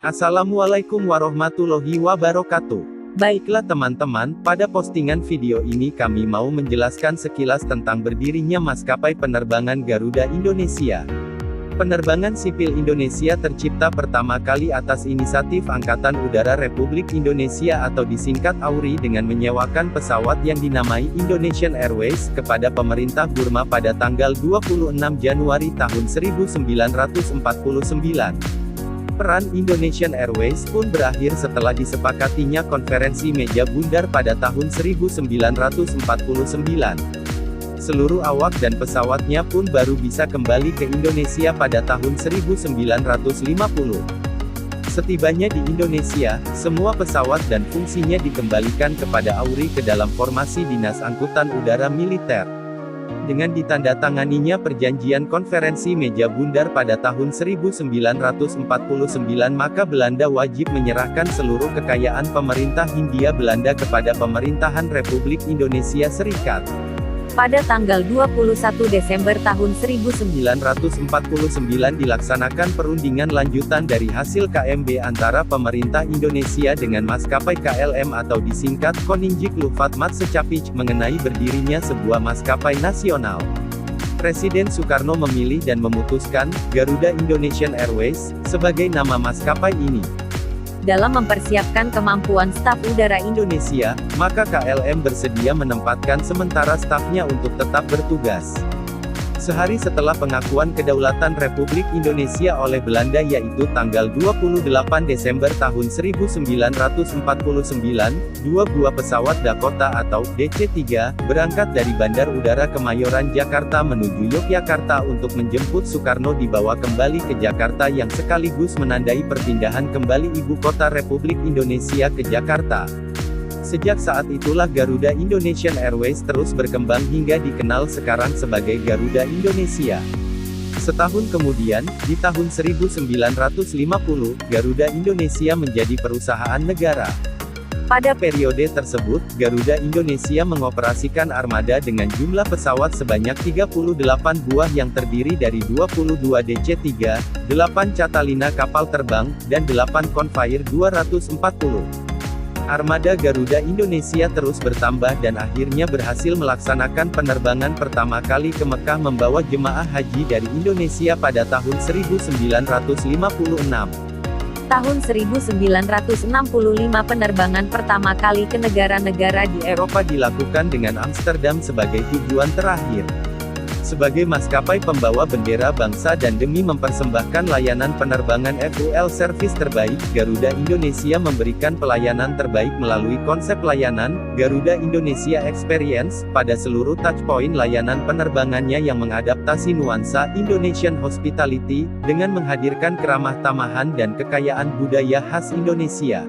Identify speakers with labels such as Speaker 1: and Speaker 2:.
Speaker 1: Assalamualaikum warahmatullahi wabarakatuh. Baiklah teman-teman, pada postingan video ini kami mau menjelaskan sekilas tentang berdirinya maskapai penerbangan Garuda Indonesia. Penerbangan sipil Indonesia tercipta pertama kali atas inisiatif Angkatan Udara Republik Indonesia atau disingkat AURI dengan menyewakan pesawat yang dinamai Indonesian Airways kepada pemerintah Burma pada tanggal 26 Januari tahun 1949. Peran Indonesian Airways pun berakhir setelah disepakatinya konferensi meja bundar pada tahun 1949. Seluruh awak dan pesawatnya pun baru bisa kembali ke Indonesia pada tahun 1950. Setibanya di Indonesia, semua pesawat dan fungsinya dikembalikan kepada AURI ke dalam formasi Dinas Angkutan Udara Militer. Dengan ditandatanganinya perjanjian konferensi meja bundar pada tahun 1949 maka Belanda wajib menyerahkan seluruh kekayaan pemerintah Hindia Belanda kepada pemerintahan Republik Indonesia Serikat.
Speaker 2: Pada tanggal 21 Desember tahun
Speaker 1: 1949 dilaksanakan perundingan lanjutan dari hasil KMB antara pemerintah Indonesia dengan maskapai KLM atau disingkat Koninklijke Luchtvaartmaatschappij mengenai berdirinya sebuah maskapai nasional. Presiden Soekarno memilih dan memutuskan Garuda Indonesian Airways sebagai nama maskapai ini.
Speaker 2: dalam mempersiapkan kemampuan staf udara
Speaker 1: Indonesia, maka KLM bersedia menempatkan sementara stafnya untuk tetap bertugas. Sehari setelah pengakuan kedaulatan Republik Indonesia oleh Belanda yaitu tanggal 28 Desember tahun 1949, dua buah pesawat Dakota atau DC-3, berangkat dari Bandar Udara Kemayoran Jakarta menuju Yogyakarta untuk menjemput Soekarno dibawa kembali ke Jakarta yang sekaligus menandai perpindahan kembali ibu kota Republik Indonesia ke Jakarta. Sejak saat itulah Garuda Indonesian Airways terus berkembang hingga dikenal sekarang sebagai Garuda Indonesia. Setahun kemudian, di tahun 1950, Garuda Indonesia menjadi perusahaan negara. Pada periode tersebut, Garuda Indonesia mengoperasikan armada dengan jumlah pesawat sebanyak 38 buah yang terdiri dari 22 DC-3, 8 Catalina kapal terbang, dan 8 Convair 240. Armada Garuda Indonesia terus bertambah dan akhirnya berhasil melaksanakan penerbangan pertama kali ke Mekah membawa jemaah haji dari Indonesia pada tahun 1956.
Speaker 2: Tahun 1965 penerbangan pertama kali ke negara-negara di
Speaker 1: Eropa dilakukan dengan Amsterdam sebagai tujuan terakhir. Sebagai maskapai pembawa bendera bangsa dan demi mempersembahkan layanan penerbangan full service terbaik, Garuda Indonesia memberikan pelayanan terbaik melalui konsep layanan, Garuda Indonesia Experience, pada seluruh touchpoint layanan penerbangannya yang mengadaptasi nuansa Indonesian Hospitality, dengan menghadirkan keramah tamahan dan kekayaan budaya khas Indonesia.